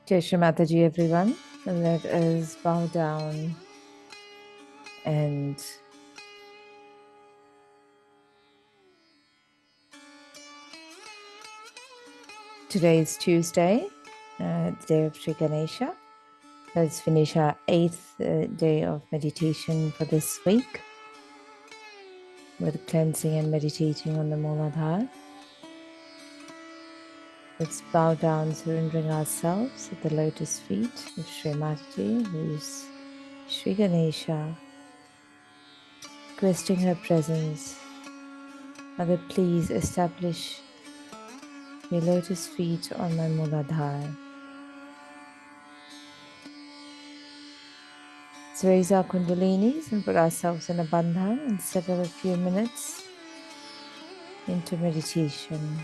Jai Shri Mataji, everyone. Let us bow down and today is Tuesday, the day of Sri Ganesha. Let's finish our 8th day of meditation for this week with cleansing and meditating on the Mooladhara. Let's bow down, surrendering ourselves at the lotus feet of Sri Mataji, who is Sri Ganesha, requesting her presence. Mother, please establish your lotus feet on my Mooladhara. Let's raise our kundalinis and put ourselves in a bandha and settle a few minutes into meditation.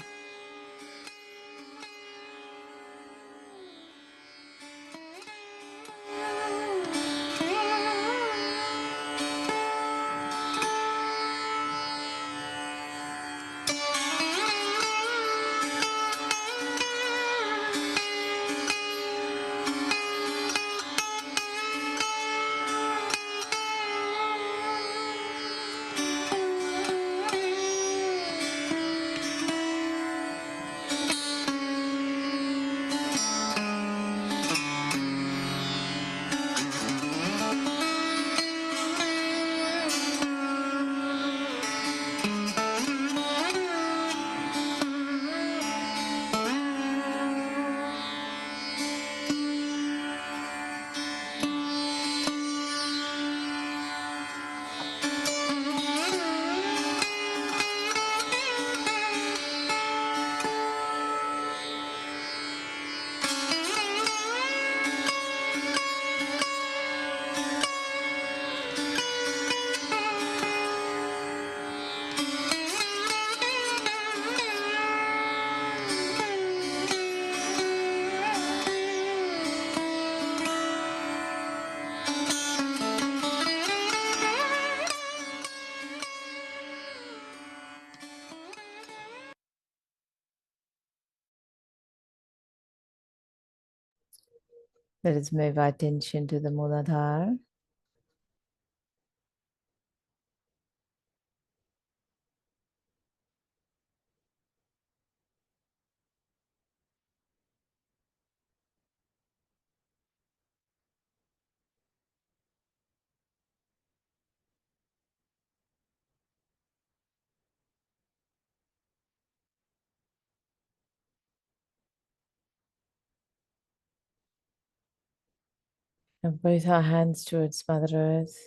Let us move our attention to the Mooladhara. And both our hands towards Mother Earth.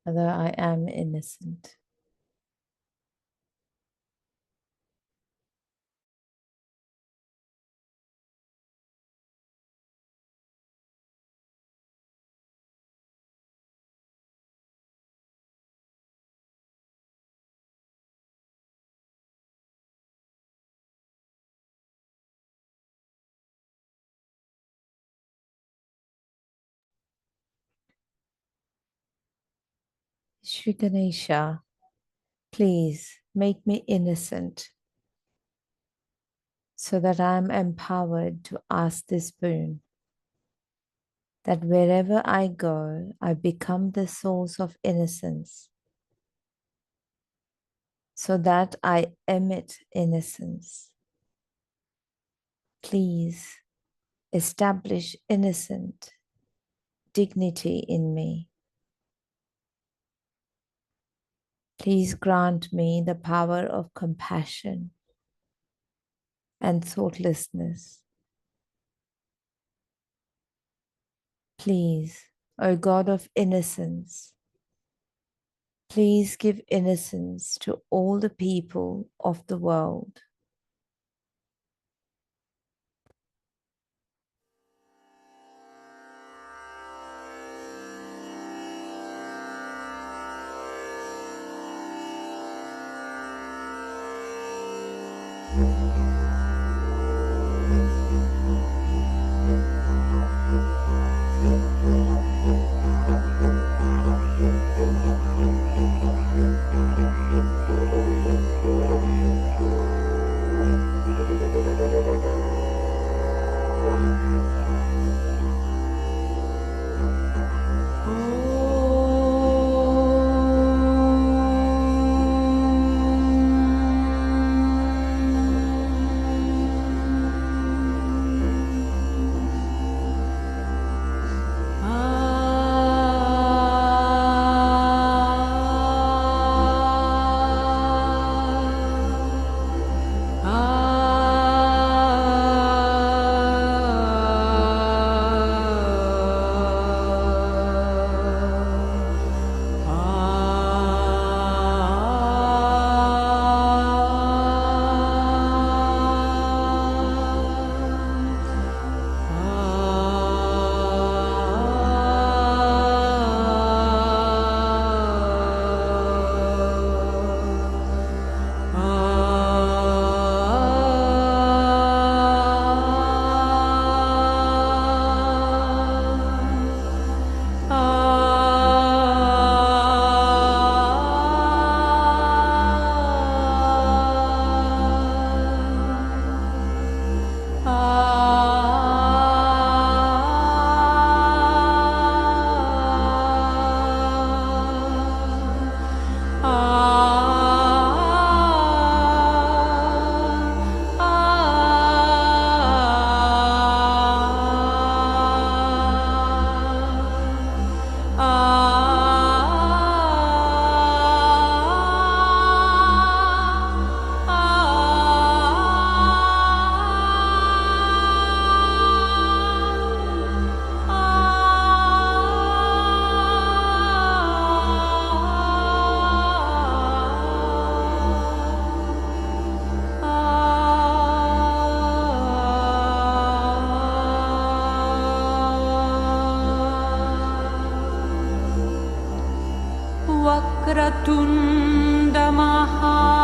Mother, I am innocent. Sri Ganesha, please make me innocent so that I am empowered to ask this boon. That wherever I go, I become the source of innocence, so that I emit innocence. Please establish innocent dignity in me. Please grant me the power of compassion and thoughtlessness. Please, O God of innocence, please give innocence to all the people of the world.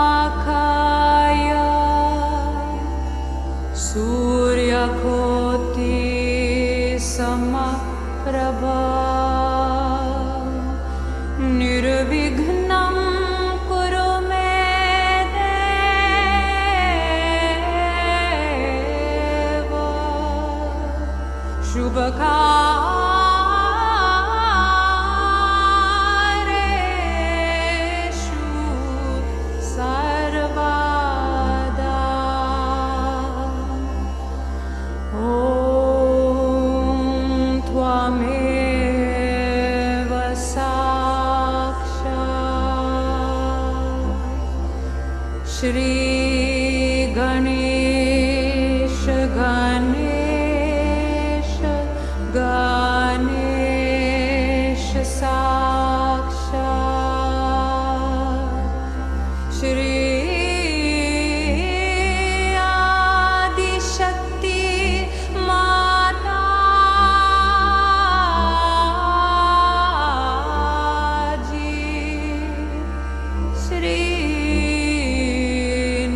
वक्रतुण्डमहाकाय सूर्यकोटिसमप्रभा निर्विघ्नं कुरु मे देव शुभकार्येषु सर्वदा ॐ त्वमेव साक्षात् श्री गणेश गणेश गणेश साक्षात् श्री आदिशक्ति माता जी श्री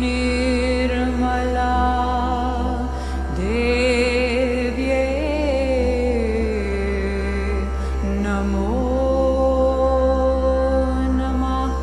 निर्मला देव्ये नमो नमः।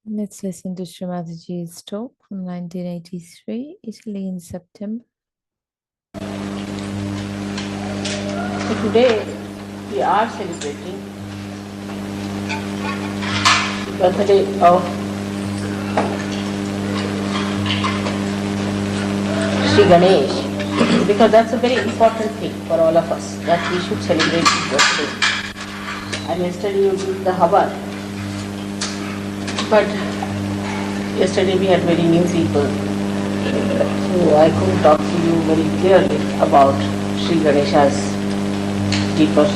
Let's listen to Srimatiji's talk from 1983, Italy in September. So today we are celebrating the birthday of Sri Ganesh. because that's a very important thing for all of us, that we should celebrate his birthday. And yesterday you did the Habar, but yesterday we had very new people, so I couldn't talk to you very clearly about Sri Ganesha's deeper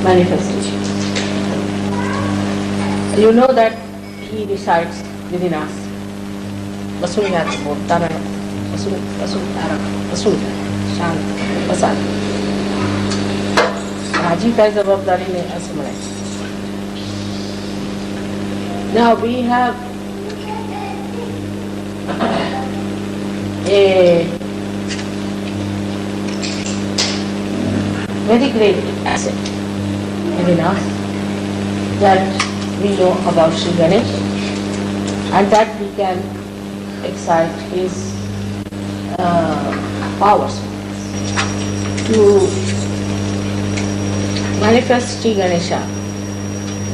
manifestation. You know that he resides within us. Vasunyat Bhutana, Vasudhara, Vasudha, Shant, Vasad. माझी काय जबाबदारी नाही असं म्हणायचं. Now we have a very great asset within us that we know about Sri Ganesh, and that we can excite his powers. To manifest Sri Ganesha,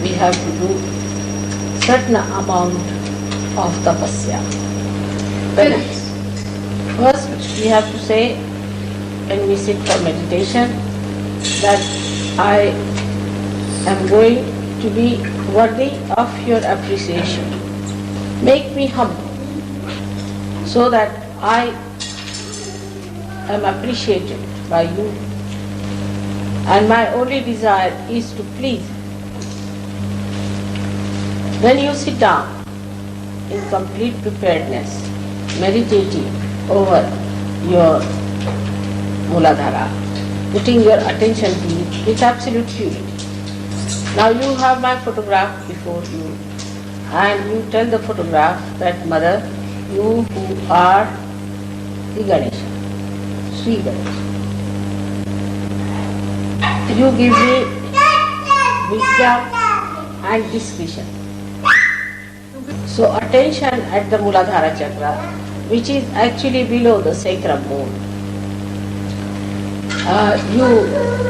we have to do certain amount of tapasya. Penance. First, we have to say, when we sit for meditation, that I am going to be worthy of your appreciation. Make me humble, so that I am appreciated by you, and my only desire is to please. When you sit down in complete preparedness, meditating over your Muladhara, putting your attention to it with absolute purity. Now you have my photograph before you, and you tell the photograph that, Mother, you who are the Ganesha, Sri Ganesha, you give me wisdom and discretion. So attention at the Muladhara chakra, which is actually below the sacrum bone. You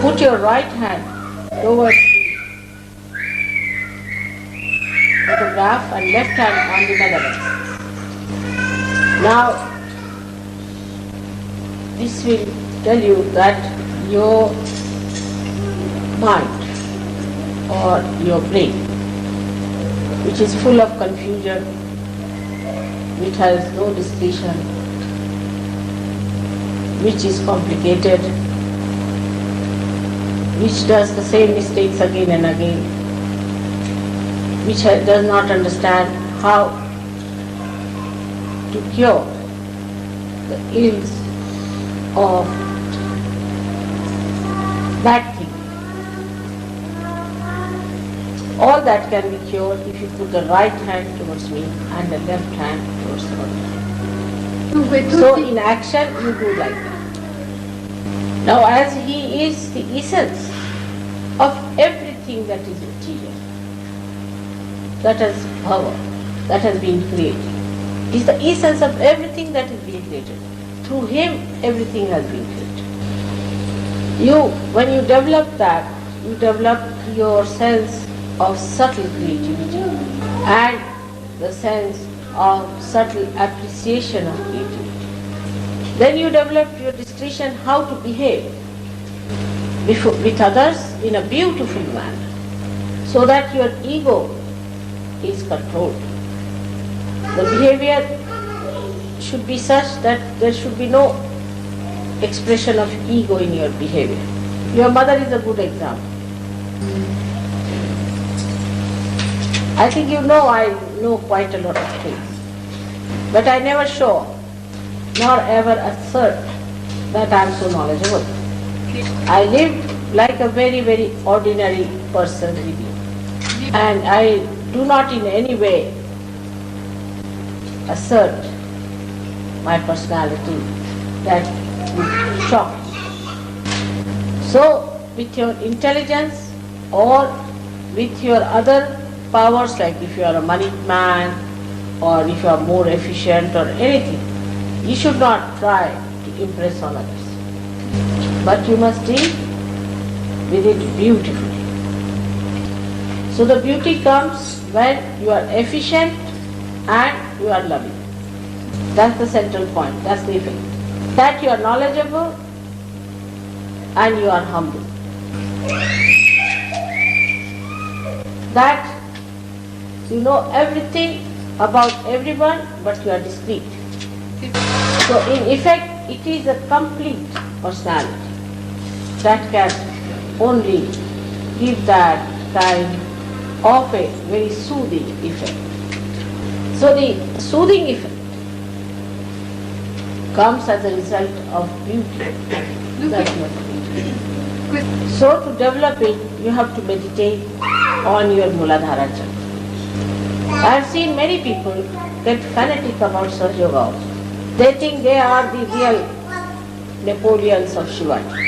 put your right hand towards the photograph and left hand on the megadex. Now, this will tell you that your mind or your brain, which is full of confusion, which has no discretion, which is complicated, which does the same mistakes again and again, which does not understand how to cure the ills of bad thinking. All that can be cured if you put the right hand towards me and the left hand towards the body. So in action you do like that. Now as he is the essence of everything that is material, that has power, that has been created, is the essence of everything that is being created. Through him everything has been created. When you develop that, you develop your sense of subtle creativity and the sense of subtle appreciation of creativity. Then you develop your discretion how to behave with others in a beautiful manner, so that your ego is controlled. The behavior should be such that there should be no expression of ego in your behavior. Your mother is a good example. I think you know I know quite a lot of things, but I never show nor ever assert that I am so knowledgeable. I live like a very, very ordinary person with you, and I do not in any way assert my personality that would shock you. So with your intelligence or with your other powers, like if you are a money man or if you are more efficient or anything, you should not try to impress on others, but you must deal with it beautifully. So the beauty comes when you are efficient and you are loving. That's the central point, that's the effect. that you are knowledgeable and you are humble. That you know everything about everyone, but you are discreet. So in effect, it is a complete personality that can only give that kind of a very soothing effect. So the soothing effect comes as a result of beauty. That's what it is. So to develop it, you have to meditate on your Muladhara chakra. I have seen many people get fanatic about Sahaja Yoga also. They think they are the real Napoleons of Shivaji.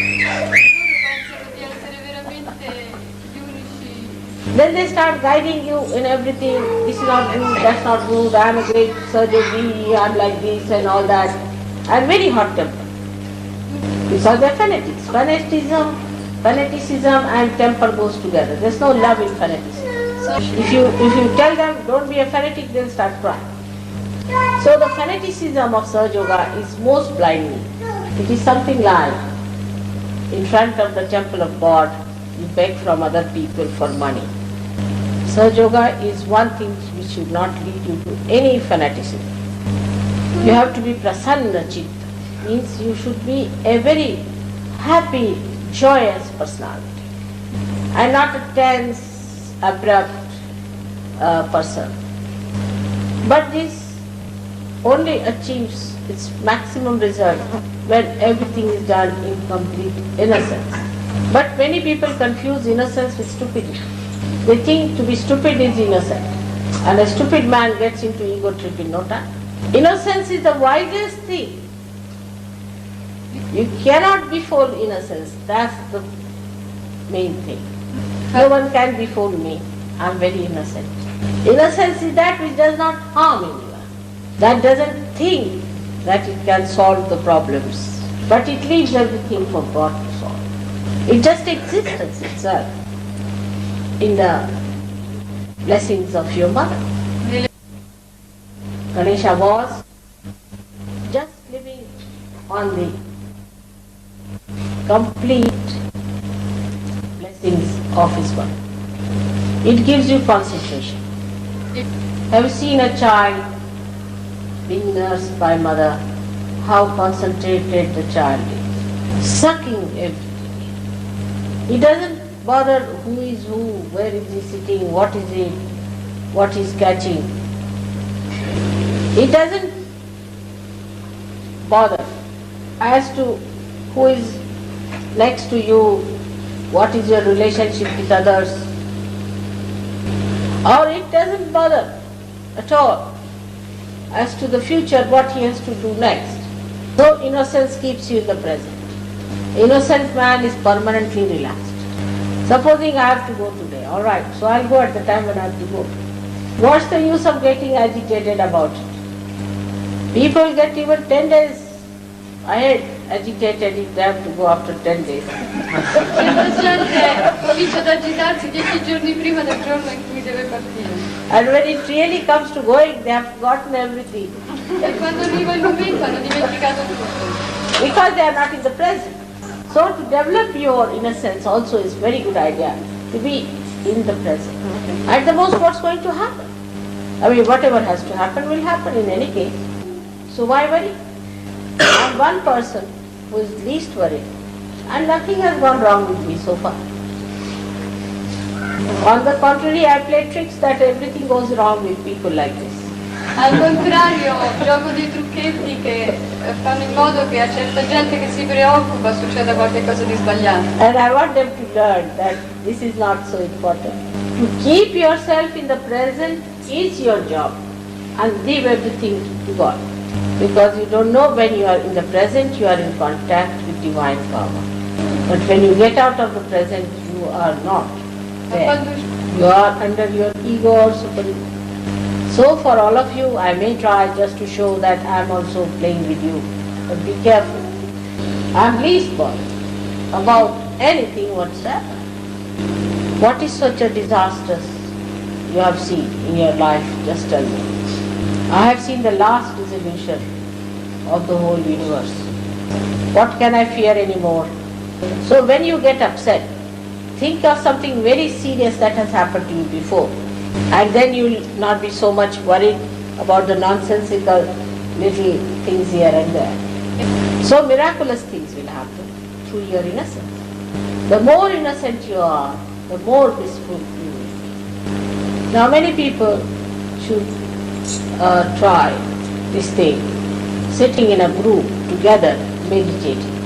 Then they start guiding you in everything. This is not good, that's not good, I am a great surgeon, I am like this and all that. And very hot tempered. Because they are fanatics. Fanaticism and temper goes together. There is no love in fanaticism. So if you tell them don't be a fanatic, they'll start crying. So the fanaticism of Sahaja Yoga is most blinding. It is something like in front of the temple of God, you beg from other people for money. Sahaja Yoga is one thing which should not lead you to any fanaticism. You have to be prasanna chitta, means you should be a very happy, joyous personality and not a tense, abrupt person. But this only achieves its maximum result when everything is done in complete innocence. But many people confuse innocence with stupidity. They think to be stupid is innocent, and a stupid man gets into ego trip in no time. Innocence is the wisest thing. You cannot befool innocence. That's the main thing. No one can befool me. I am very innocent. Innocence is that which does not harm anyone. That doesn't think that it can solve the problems, but it leaves everything for God to solve. It just exists itself in the blessings of your mother. Ganesha was just living on the complete blessings of his mother. It gives you concentration. Have you seen a child being nursed by mother, how concentrated the child is, sucking everything. He doesn't bother who is who, where is he sitting, what is it, what he's catching. He doesn't bother as to who is next to you, what is your relationship with others, or it doesn't bother at all as to the future, what he has to do next. So innocence keeps you in the present. Innocent man is permanently relaxed. Supposing I have to go today, alright, so I'll go at the time when I have to go. What's the use of getting agitated about it? People get even 10 days ahead agitated if they have to go after 10 days. Certa gente comincia ad agitarsi 10 giorni prima del giorno in cui deve partire. And when it really comes to going, they have forgotten everything. E quando arriva il momento hanno dimenticato tutto. Because they are not in the present. So to develop your innocence also is very good idea, to be in the present. At the most, what's going to happen? I mean, whatever has to happen will happen in any case. So why worry? I'm one person who is least worried, and nothing has gone wrong with me so far. On the contrary, I play tricks that everything goes wrong with people like this. Al contrario, gioco dei trucchetti che fanno in modo che a certa gente che si preoccupa succeda qualcosa di sbagliato. And I want them to learn that this is not so important. To keep yourself in the present is your job, and leave everything to God. Because you don't know when you are in the present, you are in contact with divine power. But when you get out of the present, you are not there. You are under your ego or super. So for all of you, I may try just to show that I am also playing with you. But be careful. I am least bothered about anything whatsoever. What is such a disaster you have seen in your life? Just tell me. I have seen the last dissolution of the whole universe. What can I fear anymore? So when you get upset, think of something very serious that has happened to you before, and then you will not be so much worried about the nonsensical little things here and there. So miraculous things will happen through your innocence. The more innocent you are, the more blissful you will be. Now many people should try this thing, sitting in a group together, meditating,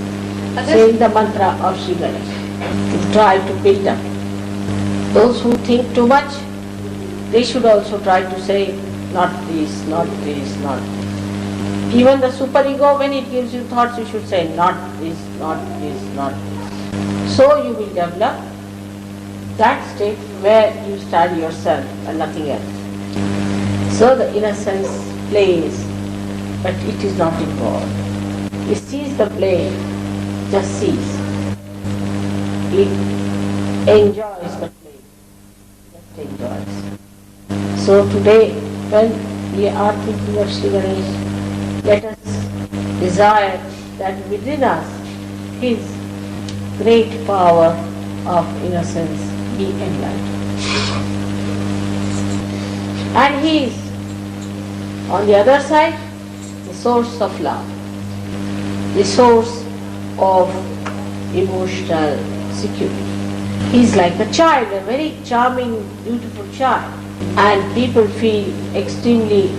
saying the mantra of Sri Ganesh. Try to build up. Those who think too much, they should also try to say, not this, not this, not this. Even the superego, when it gives you thoughts, you should say, not this, not this, not this. So you will develop that state where you study yourself and nothing else. So the innocence plays, but it is not involved. It sees the play, just sees. It enjoys the play, just enjoys. So today, when we are thinking of Sri Ganesh, let us desire that within us His great power of innocence be enlightened. And He is, on the other side, the source of love, the source of emotional security. He is like a child, a very charming, beautiful child, and people feel extremely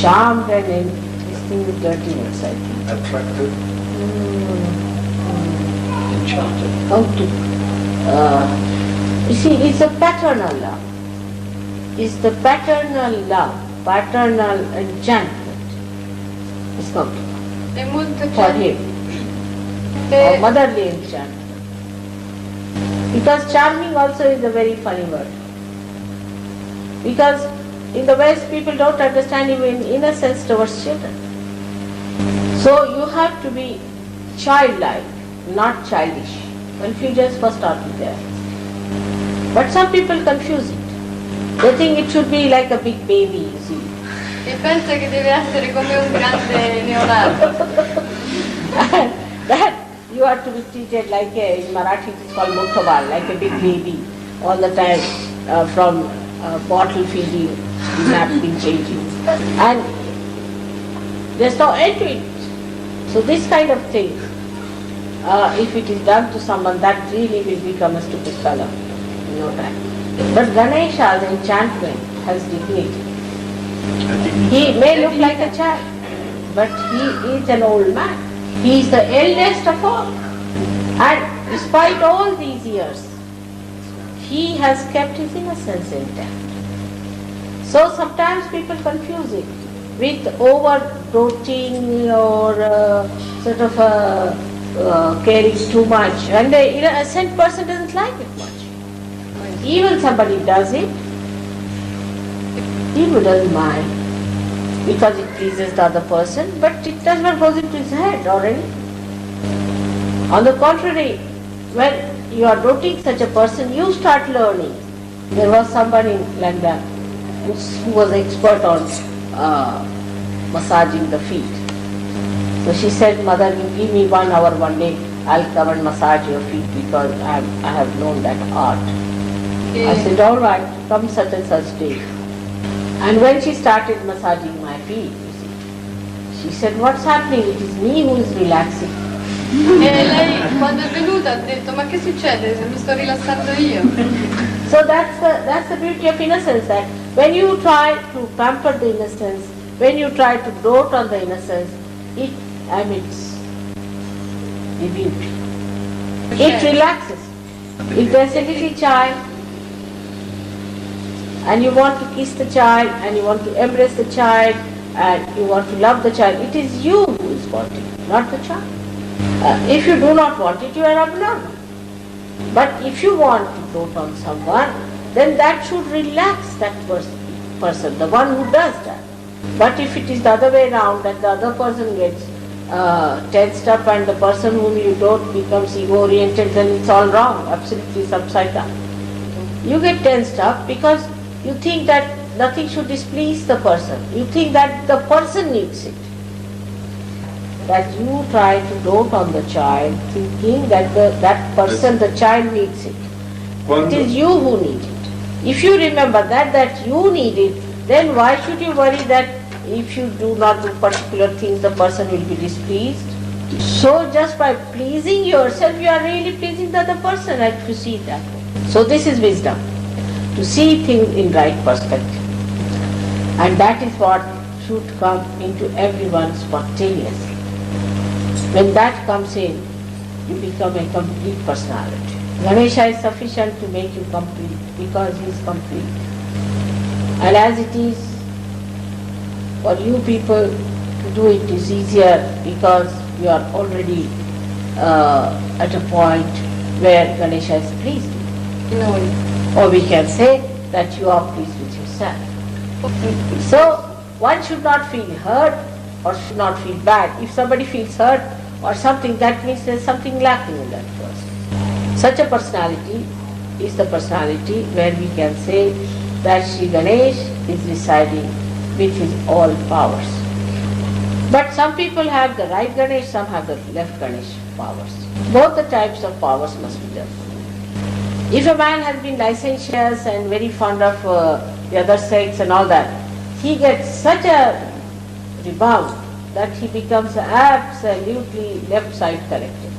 charmed and this thing is dirty words, I think. Attracted, enchanted. How to? You see, it's a paternal love. It's the paternal love, paternal enchantment. It's not È molto for chiaro. him, or motherly enchantment. Because charming also is a very funny word. Because in the West people don't understand even innocence towards children. So you have to be childlike, not childish. Confusions first start with there. But some people confuse it. They think it should be like a big baby, you see. E pensa che deve essere come un grande neonato. And that you are to be treated like in Marathi it is called muthaval, like a big baby, all the time from bottle feeding, napkin changing. And there's no end to it. So this kind of thing, if it is done to someone, that really will become a stupid fellow in no time. But Ganesha, the enchantment, has dignity. He may look like a child, but he is an old man. He is the eldest of all. And despite all these years, he has kept his innocence intact. So sometimes people confuse it with over-doting or sort of caring too much. And the innocent person doesn't like it much. Even somebody does it, he doesn't mind because it pleases the other person, but it does not go into his head or anything. On the contrary, when you are doting such a person, you start learning. There was someone in London who was expert on massaging the feet. So she said, "Mother, you give me 1 hour one day, I'll come and massage your feet because I have known that art." I said, "All right, come such and such day." And when she started massaging my feet, you see, she said, "What's happening? It is me who is relaxing." E lei quando è venuta ha detto ma che succede se mi sto rilassando io? So that's the beauty of innocence, that when you try to pamper the innocence, when you try to dote on the innocence, it emits the beauty. It relaxes. If there's a little child and you want to kiss the child and you want to embrace the child and you want to love the child, it is you who is wanting, not the child. If you do not want it, you are abnormal. But if you want to dote on someone, then that should relax that person, the one who does that. But if it is the other way around, that the other person gets tensed up and the person whom you dote becomes ego-oriented, then it's all wrong, absolutely upside down. You get tensed up because you think that nothing should displease the person. You think that the person needs it. That you try to dote on the child, thinking that that person, the child needs it. It is you who need it. If you remember that you need it, then why should you worry that if you do not do particular things, the person will be displeased? So just by pleasing yourself, you are really pleasing the other person, if you see it that way. So this is wisdom, to see things in right perspective. And that is what should come into everyone spontaneously. When that comes in, you become a complete personality. Ganesha is sufficient to make you complete because he is complete. And as it is, for you people to do it is easier because you are already at a point where Ganesha is pleased. Or we can say that you are pleased with yourself. So one should not feel hurt or should not feel bad. If somebody feels hurt or something, that means there is something lacking in that person. Such a personality is the personality where we can say that Sri Ganesh is residing with his all powers. But some people have the right Ganesh, some have the left Ganesh powers. Both the types of powers must be there. If a man has been licentious and very fond of the other sex and all that, he gets such a rebound that he becomes absolutely left side corrected.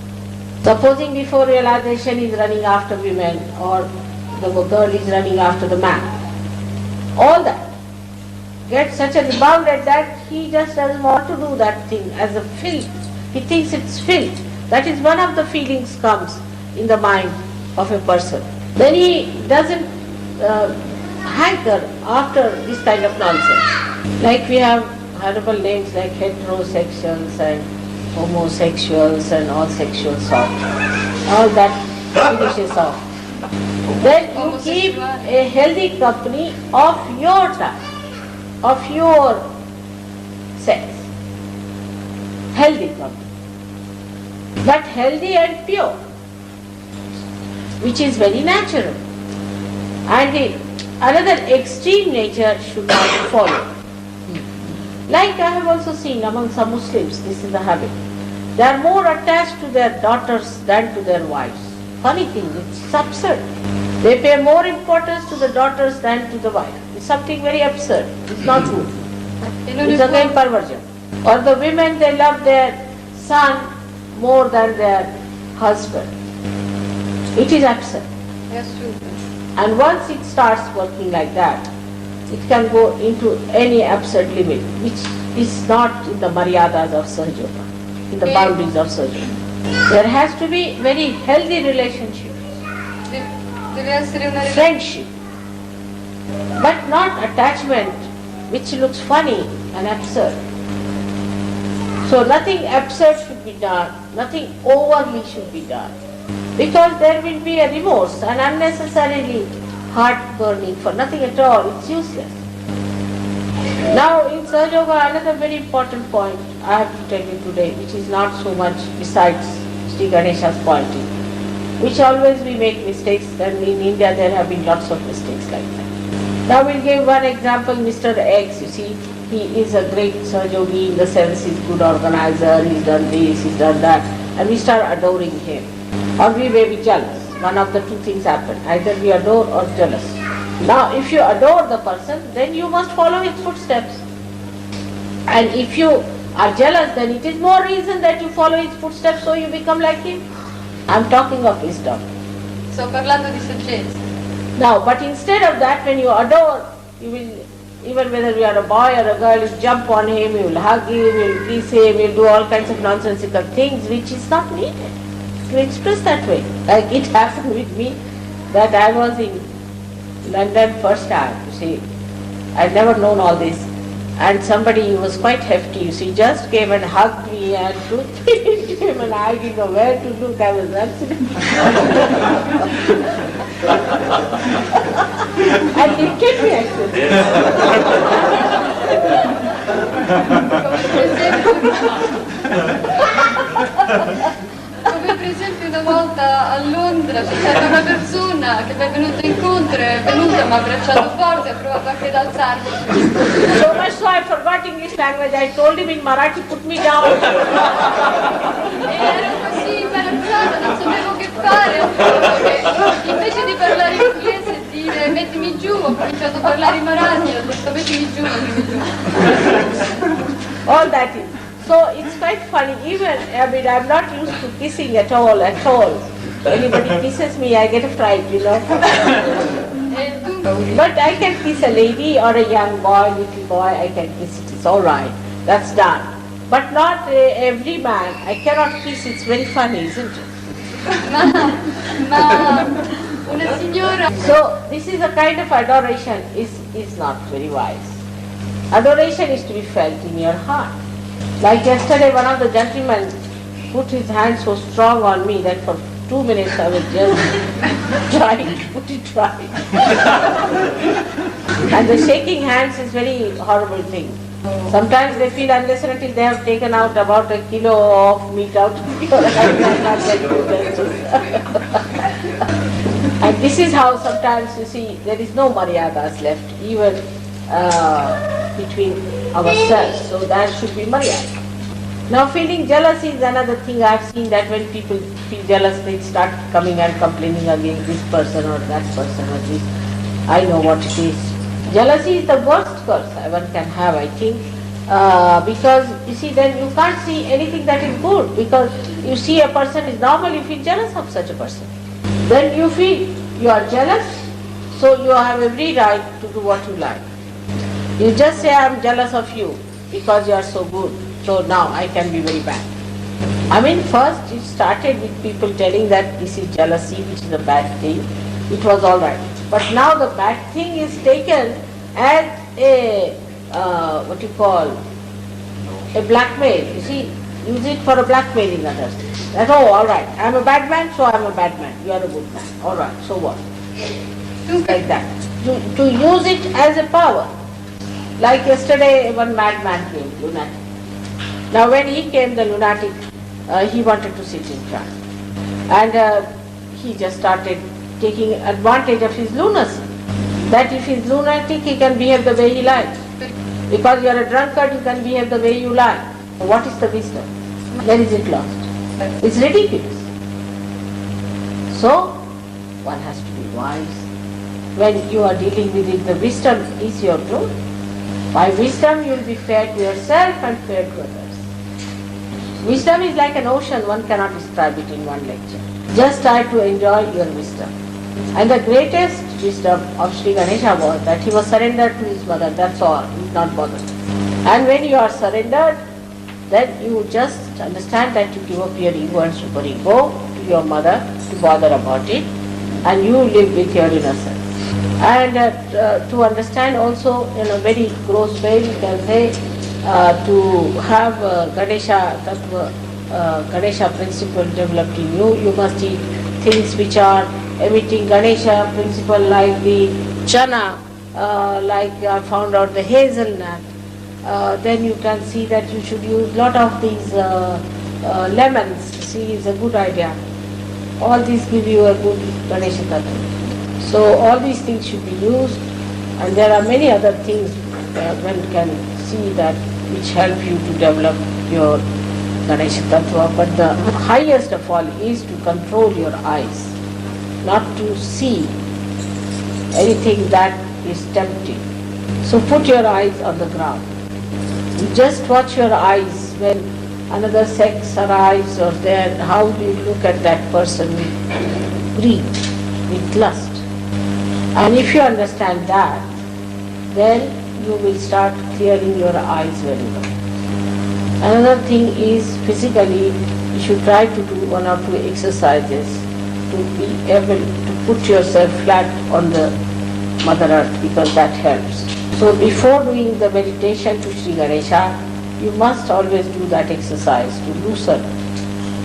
Supposing before realization he is running after women or the girl is running after the man, all that gets such a rebound at that he just doesn't want to do that thing as a filth. He thinks it's filth. That is one of the feelings comes in the mind of a person. Then he doesn't hanker after this kind of nonsense. Like we have horrible names like heterosexuals and homosexuals and all sexual sort. All that finishes off. Then you keep a healthy company of your type, of your sex. Healthy company. But healthy and pure, which is very natural. And another extreme nature should not follow. Like I have also seen among some Muslims, this is the habit. They are more attached to their daughters than to their wives. Funny thing, it's absurd. They pay more importance to the daughters than to the wife. It's something very absurd. It's not good. It's again perversion. Or the women, they love their son more than their husband. It is absurd. Yes, true. And once it starts working like that, it can go into any absurd limit, which is not in the maryadas of Sahaja Yoga, in the boundaries of Sahaja Yoga. There has to be very healthy relationship, Deve essere una friendship, but not attachment which looks funny and absurd. So nothing absurd should be done, nothing overly should be done, because there will be a remorse and unnecessarily heart burning for nothing at all. It's useless. Now in Sahaja Yoga, another very important point I have to tell you today, which is not so much besides Sri Ganesha's pointing, which always we make mistakes, and in India there have been lots of mistakes like that. Now we'll give one example, Mr. X, you see, he is a great Sahaja Yogi in the sense he's good organizer, he's done this, he's done that, and we start adoring him. Or we may be jealous. One of the two things happen. Either we adore or jealous. Now if you adore the person, then you must follow his footsteps. And if you are jealous, then it is more reason that you follow his footsteps so you become like him. I am talking of wisdom. Sto parlando di saggezza. Now, but instead of that, when you adore, you will, even whether you are a boy or a girl, you jump on him, you will hug him, you will kiss him, you will do all kinds of nonsensical things which is not needed to express that way. Like it happened with me that I was in London first time, you see. I had never known all this. And somebody who was quite hefty, you see, just came and hugged me and took me into him, and I didn't know where to look. I was absolutely and he kicked me Come per esempio una volta a Londra c'è stata una persona che mi è venuta incontro incontro, è venuta, mi ha abbracciato forte, ha provato anche ad alzarmi. So much so I forgot English language. I told him in Marathi, put me down. E ero così imbarazzata, non sapevo che fare, ho detto che invece di parlare inglese e dire mettimi giù, ho cominciato a parlare in Marathi, ho detto mettimi giù, mettimi giù. All that is. So it's quite funny. Even, I mean, I'm not used to kissing at all, at all. Anybody kisses me, I get a fright, you know. E dunque, But I can kiss a lady or a young boy, little boy, I can kiss it. It's all right. That's done. But not every man. I cannot kiss. It's very funny, isn't it? ma una signora, So this is a kind of adoration is not very wise. Adoration is to be felt in your heart. Like yesterday, one of the gentlemen put his hand so strong on me that for 2 minutes I was just trying to put it right. And the shaking hands is very horrible thing. Sometimes they feel unless and until they have taken out about a kilo of meat out of your hand, they are not going to do justice. And this is how sometimes you see there is no maryadas left, even between ourselves. So there should be maryada. Now feeling jealousy is another thing. I have seen that when people feel jealous, they start coming and complaining against this person or that person or this. I know what it is. Jealousy is the worst curse one can have, I think, because you see then you can't see anything that is good, because you see a person is normal, you feel jealous of such a person. Then you feel you are jealous, so you have every right to do what you like. You just say I am jealous of you because you are so good, so now I can be very bad. I mean, first it started with people telling that this is jealousy, which is a bad thing. It was all right. But now the bad thing is taken as a, what you call, a blackmail. You see, use it for a blackmailing others. That, oh, all right, I am a bad man, so I am a bad man. You are a good man. All right, so what? Like that. To use it as a power. Like yesterday, one madman came, lunatic. Now when he came, the lunatic, he wanted to sit in front. And he just started taking advantage of his lunacy. That if he is lunatic, he can behave the way he likes. Because you are a drunkard, you can behave the way you like. What is the wisdom? Where is it lost? It's ridiculous. So, one has to be wise. When you are dealing with it, the wisdom is your glory. By wisdom, you will be fair to yourself and fair to others. Wisdom is like an ocean, one cannot describe it in one lecture. Just try to enjoy your wisdom. And the greatest wisdom of Sri Ganesha was that he was surrendered to his mother, that's all, he was not bothered. And when you are surrendered, then you just understand that you give up your ego and superego to your mother to bother about it, and you live with your innocence. And to understand also in a very gross way, you can say, to have Ganesha Tattva, Ganesha principle developed in you, you must eat things which are emitting Ganesha principle, like the chana, like I found out the hazelnut. Then you can see that you should use lot of these lemons. See, is a good idea. All these give you a good Ganesha Tattva. So all these things should be used, and there are many other things one can see that which help you to develop your Ganesha Tattva. But the highest of all is to control your eyes, not to see anything that is tempting. So put your eyes on the ground. You just watch your eyes when another sex arrives or there, how do you look at that person with greed, with lust. And if you understand that, then you will start clearing your eyes very well. Another thing is physically, you should try to do 1 or 2 exercises to be able to put yourself flat on the Mother Earth, because that helps. So before doing the meditation to Sri Ganesha, you must always do that exercise to loosen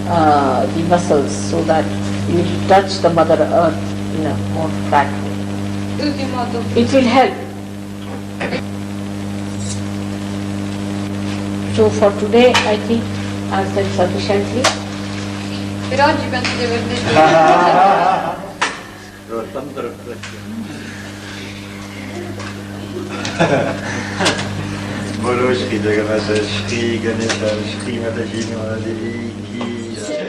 the muscles so that you touch the Mother Earth in a more flat way. It will help. So for today, I think I said sufficiently. Per oggi penso di aver detto. स्वतंत्र कृष्ण। बोलो श्री जगन्नाथ श्री गणेश श्री माता श्री देवी की जय।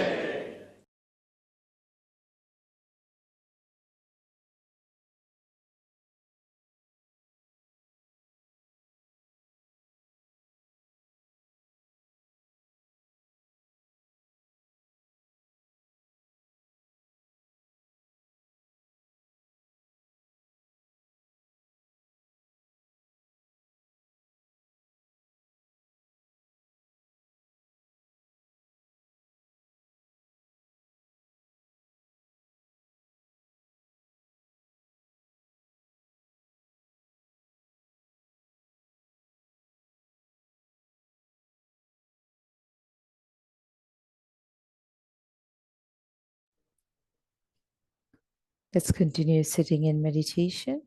Let's continue sitting in meditation,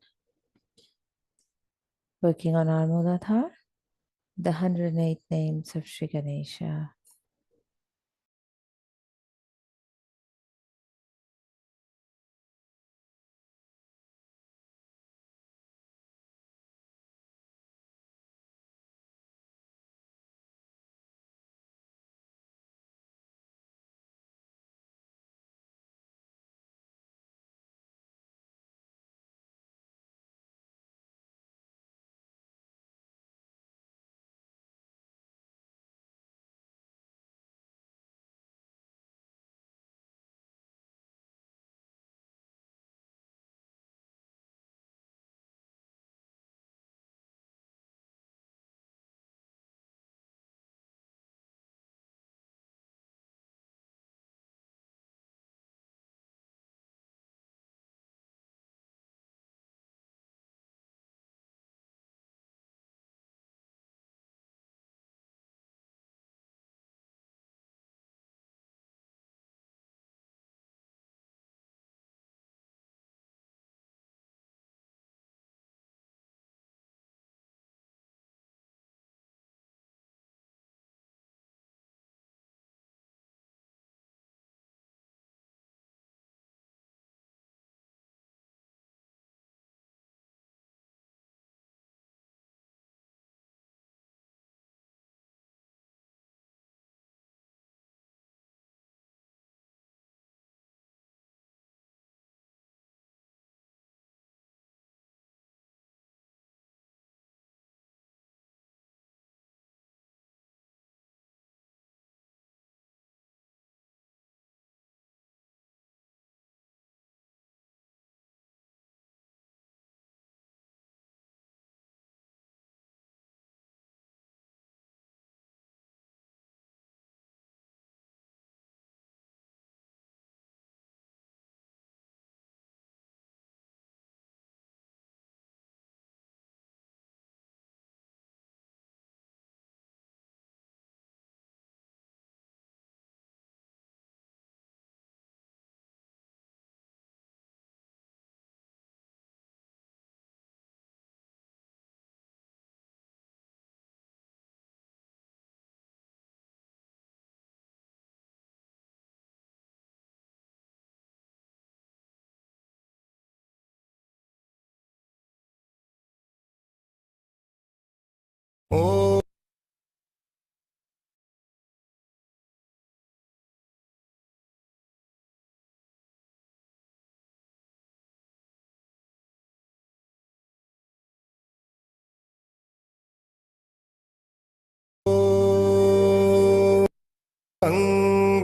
working on our Muladhara, the 108 names of Sri Ganesha.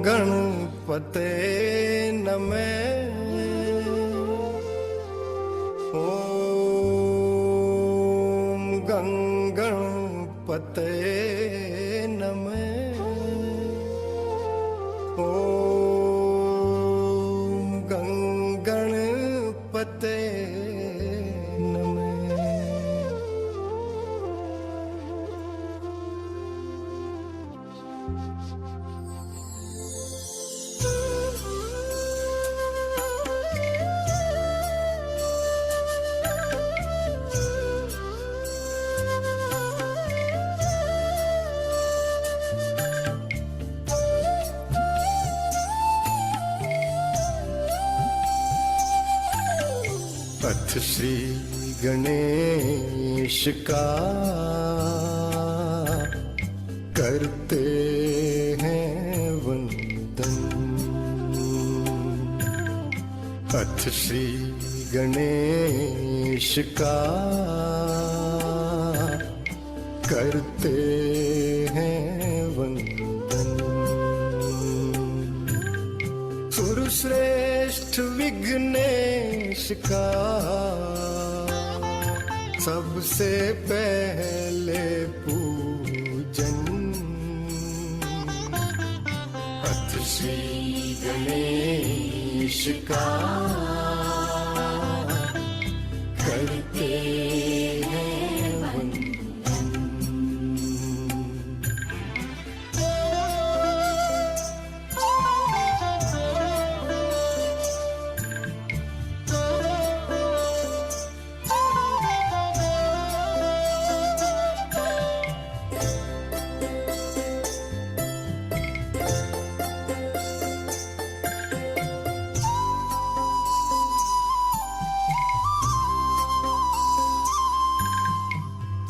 गणपते नमः। ओम गणपते नमः। ओम गणपते अथ श्री गणेश का करते हैं वंदन। अथ श्री गणेश का करते हैं वंदन। सुरश्रेष्ठ विघ्नेश का सबसे पहले पूजन। अथ श्री गणेश का करते हैं वंदन।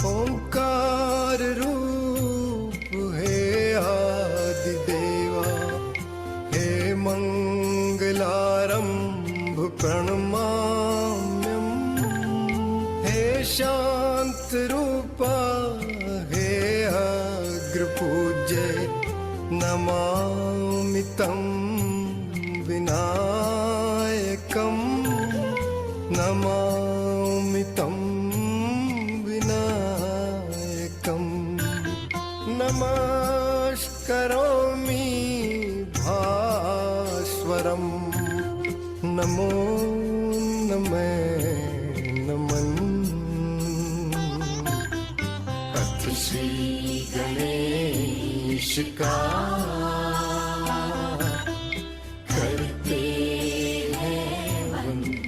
ओंकार रूप है आदि देवा, हे मंगलारंभ प्रणमाम्यम। हे शांत रूपा हे अग्र पूज्य, नमामि तं विनायकं। नमामि तं विनायकं। नमस्करोमि भास्वरं। नमो नमः नमन्। अथ श्री गणेश का करते हैं वंदन।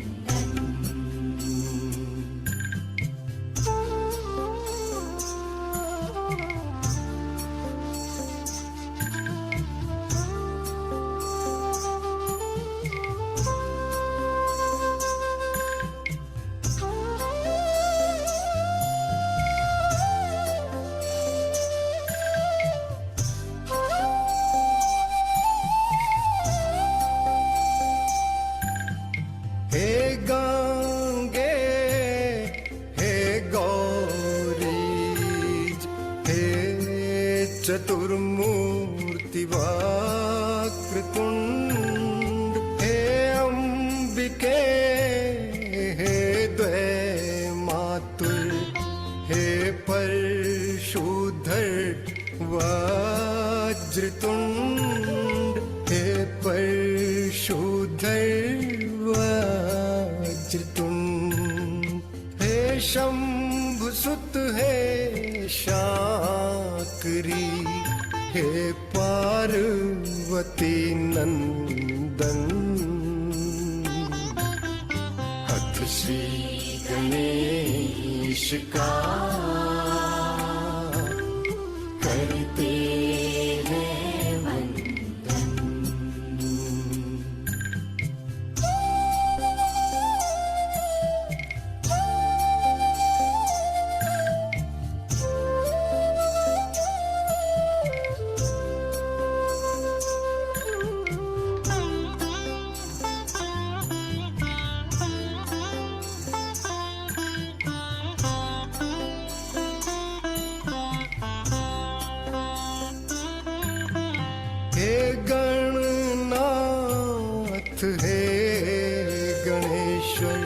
हे गंगे हे गौरीज, हे चतुर्मूर्ति वक्रतुंड। हे अंबिके हे द्वैमातुर, हे परशुधर वज्रतुंड। हे परशुधर वज्रतुंड। हे शंभुसुत हे शाकरी, हे पार्वती नंदन। अथ श्री गणेश का करते हैं वंदन। हे गणनाथ हे गणेश्वर,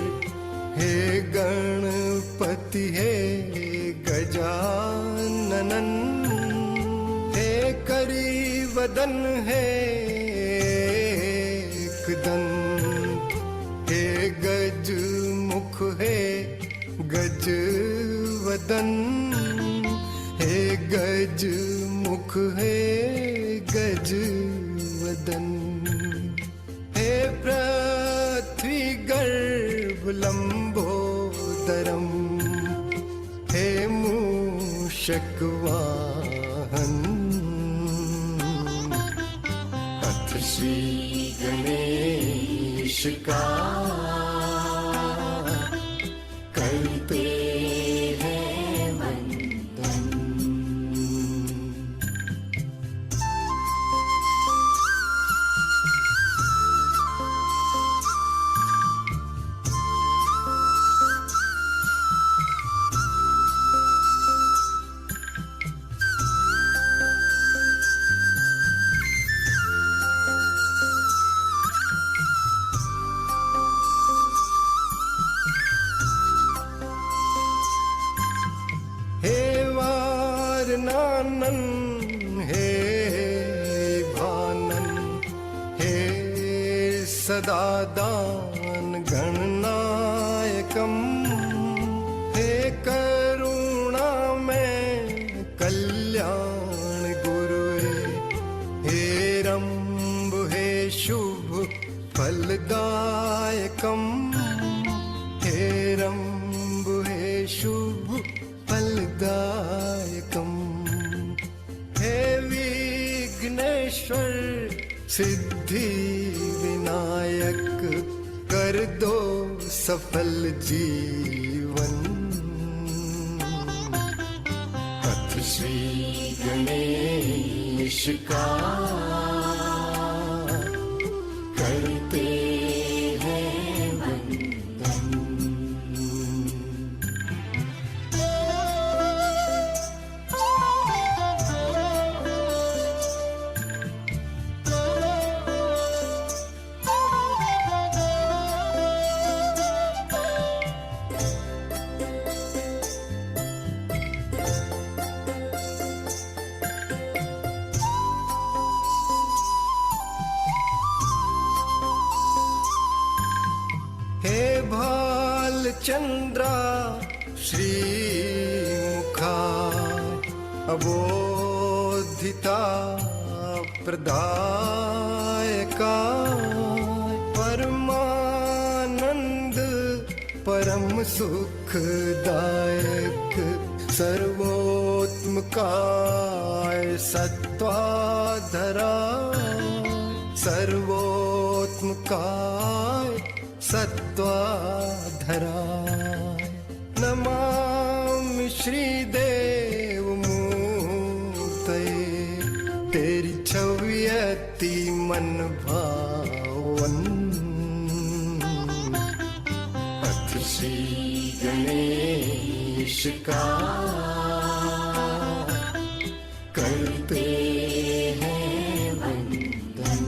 हे गणपति हे गजानन। हे करीवदन हे एकदंत, हे गजमुख हे गजवदन। हे गजमुख हे गजवदन। हे पृथ्वी गर्भ लंबोदरम, हे मूषक वाहन। अथ श्री गणेश का सदा दान गणनायकम् हे करुणा में कल्याण गुरुवे हे रंभ हे शुभ फलदायकम् हे रंभ हे शुभ फलदायकम् हे विघ्नेश्वर सिद्धि विनायक कर दो सफल जीवन हथ श्री गणेश का करते हैं वंदन। हे भालचंद्रा श्रीमुखा अबोधिता प्रदायका परमानंद परम सुखदायक सर्वोत्मकाय सत्वाधरा सर्वोत्मकाय सत्वाधराय नमामि श्रीदेव मूर्तये तेरी छवि अति मन भावन हथ श्री गणेश का करते हैं वंदन।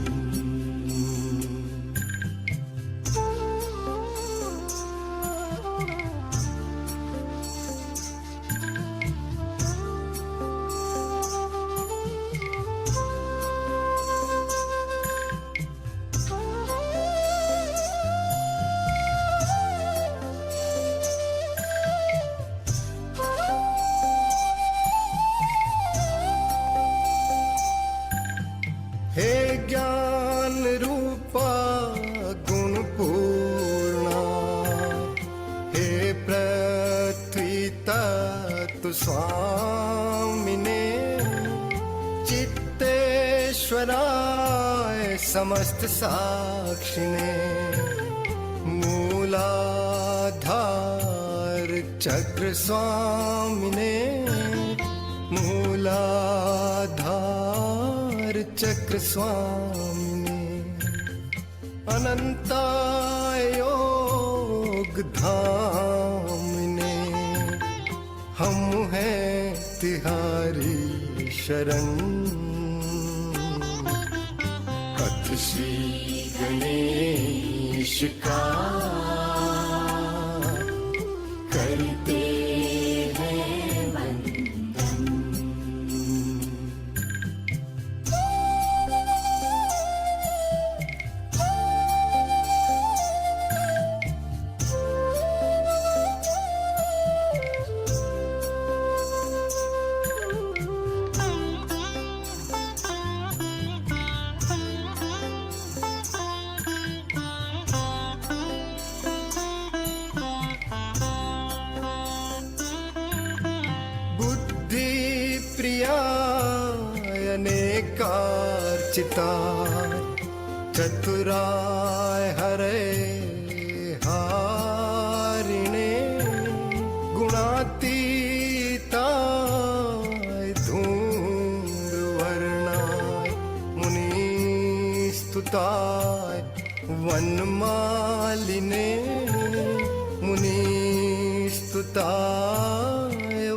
हे ज्ञान रूपा गुण पूर्णा हे पृथ्वी तत्व स्वामिने चित्तेश्वराय समस्त साक्षिणे मूलाधार चक्र स्वामिने मूलाधार चक्र स्वामिने अनंताय योग धामिने हम हैं तिहारी शरण हथ श्री गणेश का करते हैं वंदन। प्रियाय अनेकार्चिताय चतुराय हरे हारिणे गुणातीताय धूम्रवर्णाय मुनिस्तुताय वनमालिने मुनिस्तुताय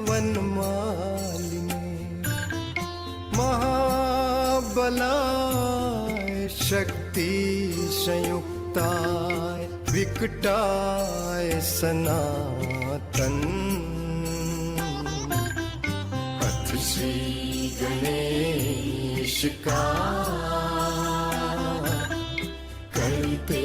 वनमालिने महाबलाय शक्ति संयुक्ताय विकटाय सनातन हथ श्री गणेश का करते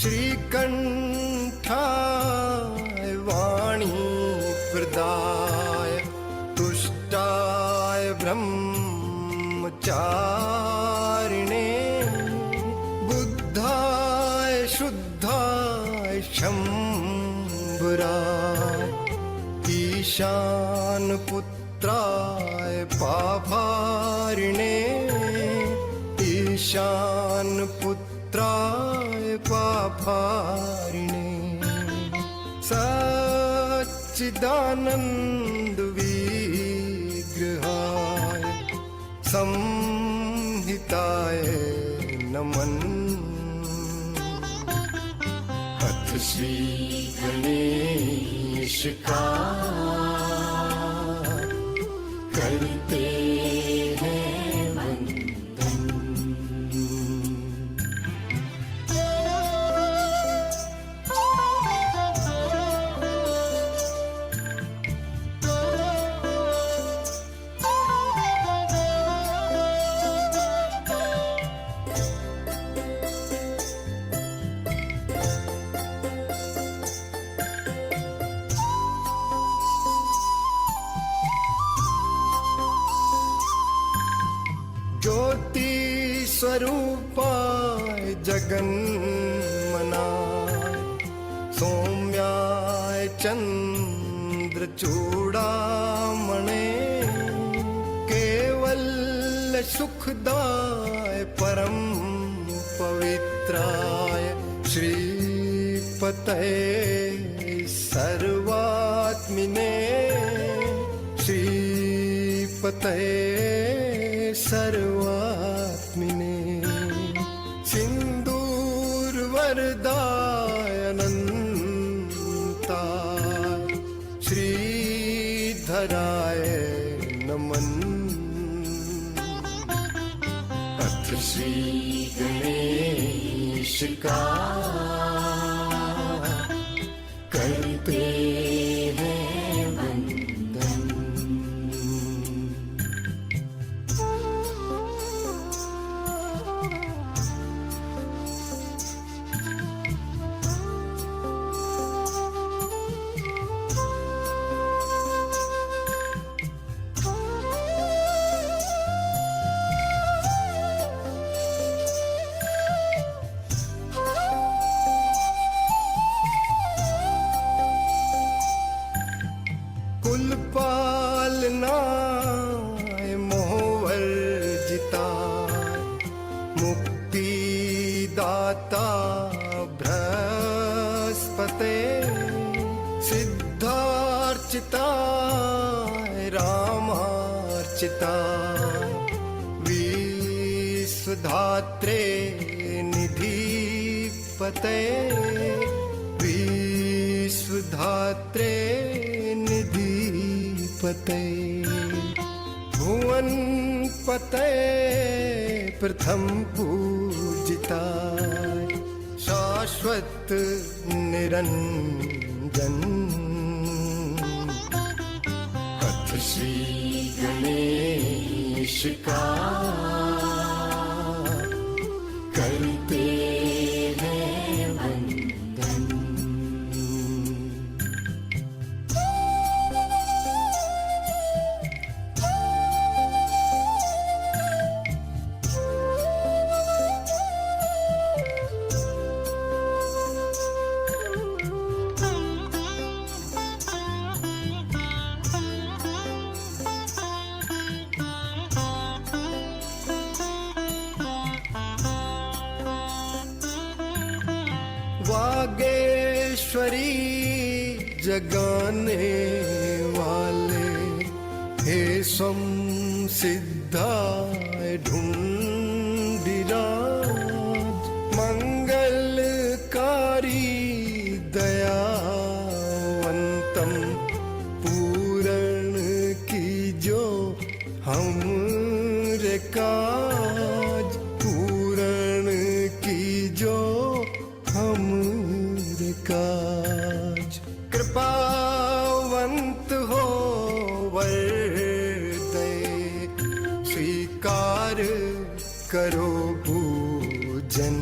श्रीकण्ठाय वाणी प्रदाय तुष्टाय ब्रह्मचारिणे बुद्धाय शुद्धाय शम्भुराय ईशान पुत्राय पाभारिणे ईशान पुत्राय पाभारिणे सच्चिदानन्द विग्रहाय संहिताय नमन् अथ श्री गणेश का करते हैं वंदन। ज्योति स्वरूपाय जगन्मनाय सौम्याय चन्द्रचूडामणे केवल सुखदाय परम पवित्राय श्रीपतये सर्वात्मिने श्रीपतये सर्वात्मिने सिन्दूरवरदाय अनन्ताय श्रीधराय नमन् अथ श्री गणेश का करते हैं वंदन। कुलपालनाय मोहवर्जिताय मुक्तिदाता बृहस्पते सिद्धार्चिताय रामार्चिताय विश्वधात्रे निधिपते विश्वधात्रे निधिपते भुवन पते प्रथम पूजिताय शाश्वत निरंजन अथ श्री गणेश का करते हैं वंदन। वागेश्वरी जगाने वाले हे स्वम सिद्धाय ढूंढिराज मंगलकारी दयावंतम पूर्ण की जो हमरे काज पूर्ण की जो हमरे काज कृपावंत हो वरदे स्वीकार करो पूजन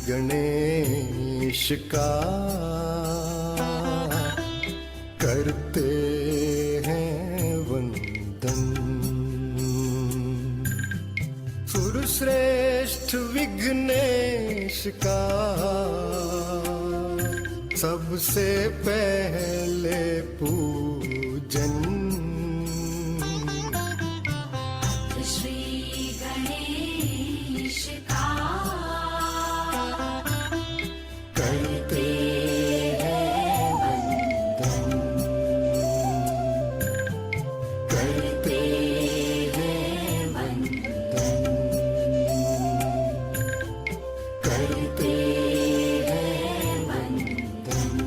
गणेश का करते हैं वंदन। सुरश्रेष्ठ विघ्नेश का सबसे पहले पूजन। श्री गणेश का करते हैं वंदन, करते हैं वंदन, करते हैं वंदन।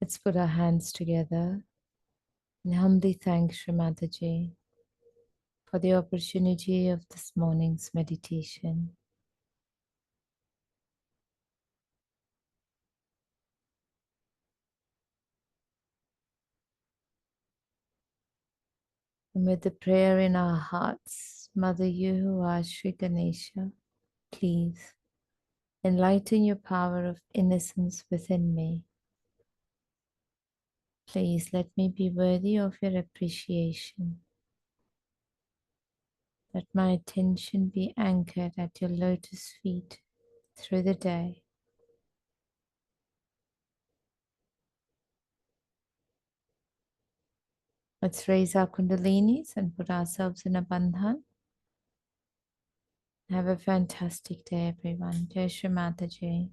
Let's put our hands together and humbly thank Sri Mataji for the opportunity of this morning's meditation. And with the prayer in our hearts, Mother, you who are Sri Ganesha, please enlighten your power of innocence within me. Please let me be worthy of your appreciation. Let my attention be anchored at your lotus feet through the day. Let's raise our kundalinis and put ourselves in a bandhan. Have a fantastic day, everyone. Jai Shri Mataji.